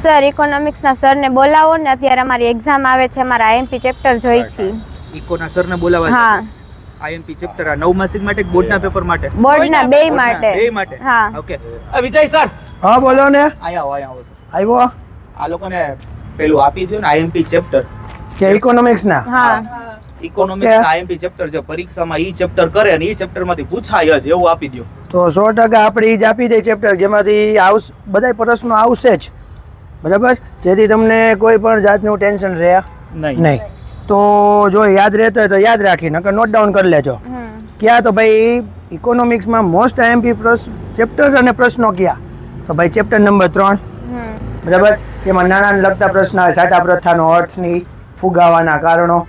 Sir ઇકોનોમિક્સના સરને બોલાવો ને, અત્યારે અમારી એક્ઝામ આવે છે, અમારા આઈએમપી ચેપ્ટર જોઈ છે. ઇકોના સરને બોલાવા છે. હા, આઈએમપી ચેપ્ટર આ 9 માસિક માટે બોર્ડના પેપર માટે બોર્ડના બે માટે. બે માટે. હા. ઓકે. વિજય સર હા બોલો ને. આયા સર. આવ્યો આ લોકોને પેલું આપી દો ને આઈએમપી ચેપ્ટર કે ઇકોનોમિક્સ ના. હા, ઇકોનોમિક્સ ના આઈએમપી ચેપ્ટર જે પરીક્ષામાં ઈ ચેપ્ટર કરે ને ઈ ચેપ્ટર માંથી પૂછાય જ એવું આપી દો. તો 100% આપણે ઈ જ આપી દે ચેપ્ટર જેમાંથી બધા પ્રશ્નો આવશે જ, બરાબર, જેથી તમને કોઈ પણ જાતનું ટેન્શન રહે નહીં. તો જો યાદ રહેતો હોય તો યાદ રાખી, નકર નોટ ડાઉન કરી લેજો. ક્યાં તો ભાઈ ઇકોનોમિક્સમાં મોસ્ટ આઈએમપી ચેપ્ટર અને પ્રશ્નો ક્યાં તો ભાઈ ચેપ્ટર નંબર 3, બરાબર, જેમાં નાના લગતા પ્રશ્ન આવે, સાટા પ્રથાનો અર્થની, ફુગાવાના કારણો,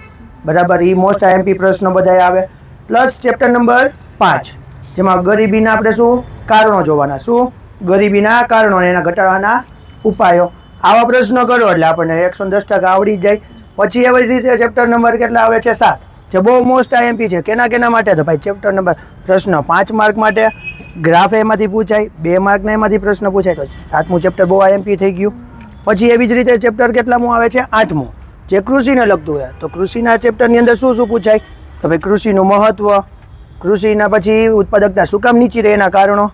બરાબર, એ મોસ્ટ આઈએમપી પ્રશ્નો બધા આવે. પ્લસ ચેપ્ટર નંબર 5 જેમાં ગરીબીના આપણે શું કારણો જોવાના, શું ગરીબીના કારણો અને એના ઘટાડવાના ઉપાયો, આવા પ્રશ્નો કરો એટલે આપણને 110% આવડી જાય. પછી એવી રીતે ચેપ્ટર નંબર કેટલા આવે છે? 7, જે બહુ મોસ્ટ આઈએમપી છે. કેના માટે તો ભાઈ ચેપ્ટર નંબર પ્રશ્ન 5 માર્ક માટે, ગ્રાફ એમાંથી પૂછાય, 2 માર્કના એમાંથી પ્રશ્ન પૂછાય, તો 7મું ચેપ્ટર બહુ આઈએમપી થઈ ગયું. પછી એવી જ રીતે ચેપ્ટર કેટલામું આવે છે? 8મું, જે કૃષિને લગતું હોય. તો કૃષિના ચેપ્ટરની અંદર શું શું પૂછાય તો ભાઈ કૃષિનું મહત્વ, કૃષિના પછી ઉત્પાદકતા શું કામ નીચી રહે એના કારણો,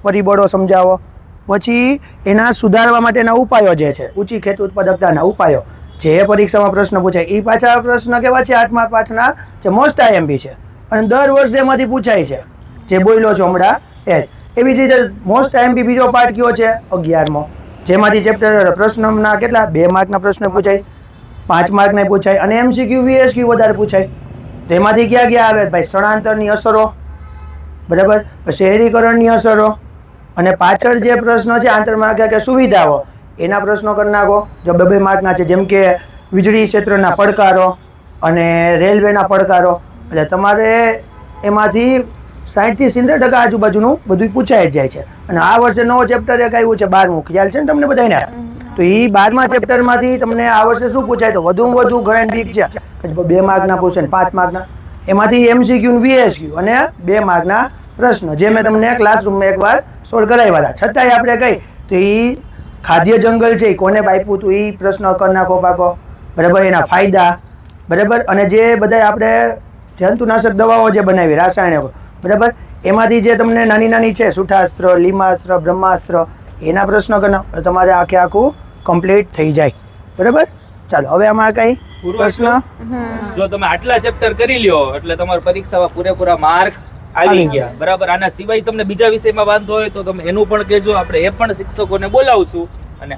પરિબળો સમજાવો. પછી એના સુધારવા માટેના ઉપાયો જે છે, ઊંચી ખેત ઉત્પાદકતાના ઉપાયો, જે પરીક્ષામાં પ્રશ્ન પૂછાય એ પાછા પ્રશ્ન કેવા છે? 8મા પાઠના જે મોસ્ટ આઈએમપી છે અને દર વર્ષે એમાંથી પૂછાય છે, જે બોલ્યો છો હમણાં એ જ. એવી જ રીતે મોસ્ટ આઈએમપી બીજો પાઠ કયો છે? 11મો, જેમાંથી ચેપ્ટર પ્રશ્નના કેટલા 2 માર્કના પ્રશ્ન પૂછાય, 5 માર્કના પૂછાય અને એમસીક્યુ વીએસક્યુ વધારે પૂછાય. તેમાંથી ક્યાં આવે ભાઈ? સ્થળાંતરની અસરો, બરાબર, શહેરીકરણની અસરો, અને પાછળ જે પ્રશ્નો છે આંતરમાળખાકીય કે સુવિધાઓ, એના પ્રશ્નો કરી નાખો, જો 2 માર્કના છે, જેમ કે વીજળી ક્ષેત્રના પડકારો અને રેલવેના પડકારો. એટલે તમારે એમાંથી 60 થી 70% આજુબાજુનું બધું પૂછાઈ જ જાય છે. અને આ વર્ષે નવો ચેપ્ટર એક આવ્યું છે 12મું, ખ્યાલ છે ને તમને બધાને? તો એ 12મા ચેપ્ટરમાંથી તમને આ વર્ષે શું પૂછાય? તો વધુમાં વધુ ઘણા બીક છે કે 2 માર્કના પૂછે ને 5 માર્કના, એમાંથી એમસીક્યુ વીએસક્યુ અને 2 માર્કના પ્રશ્ન, જે મેં તમને ક્લાસરૂમમાં એકવાર સોલ્વ કરાવ્યા હતા. છતાંય આપણે કહી તો એ ખાદ્ય જંગલ છે એ કોને આપ્યું હતું એ પ્રશ્ન કરી નાખો પાકો, બરાબર, એના ફાયદા, બરાબર, અને જે બધા આપણે જંતુનાશક દવાઓ જે બનાવી રાસાયણિકો, બરાબર, એમાંથી જે તમને નાની નાની છે સુઠાસ્ત્ર, લીમાસ્ત્ર, બ્રહ્માસ્ત્ર, એના પ્રશ્નો કરી નાખો, તમારે આખું કમ્પ્લીટ થઈ જાય. બરાબર, ચાલો હવે આમાં કઈ પ્રશ્ન? જો તમે આટલા ચેપ્ટર કરી લ્યો એટલે તમારી પરીક્ષામાં પૂરેપૂરા માર્ક આવી ગયા. બરાબર, આના સિવાય તમને બીજા વિષયમાં વાંધો હોય તો તમે એનું પણ કહેજો, આપણે એ પણ શિક્ષકોને બોલાવશું. અને